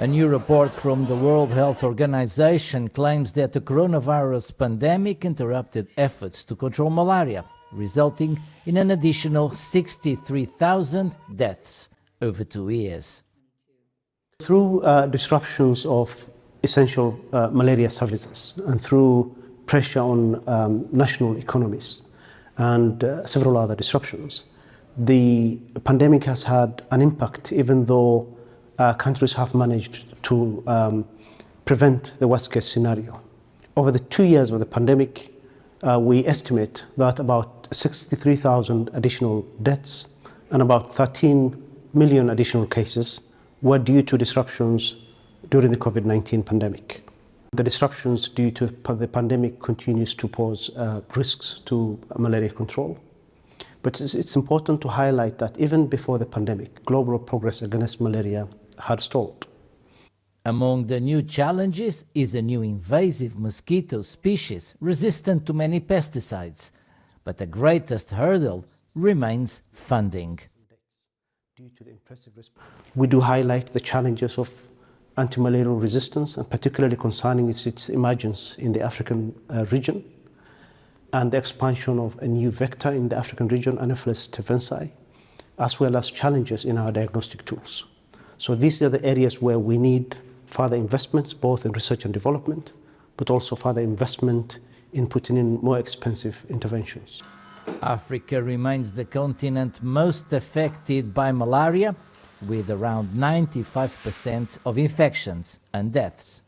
A new report from the World Health Organization claims that the coronavirus pandemic interrupted efforts to control malaria, resulting in an additional 63,000 deaths over 2 years. Through disruptions of essential malaria services and through pressure on national economies and several other disruptions, the pandemic has had an impact, even though countries have managed to prevent the worst-case scenario. Over the 2 years of the pandemic, we estimate that about 63,000 additional deaths and about 13 million additional cases were due to disruptions during the COVID-19 pandemic. The disruptions due to the pandemic continues to pose risks to malaria control. But it's important to highlight that even before the pandemic, global progress against malaria had stalled. Among the new challenges is a new invasive mosquito species resistant to many pesticides. But the greatest hurdle remains funding. We do highlight the challenges of anti-malarial resistance, and particularly concerning its emergence in the African region, and the expansion of a new vector in the African region, Anopheles stevensii, as well as challenges in our diagnostic tools. So these are the areas where we need further investments, both in research and development, but also further investment in putting in more expensive interventions. Africa remains the continent most affected by malaria, with around 95% of infections and deaths.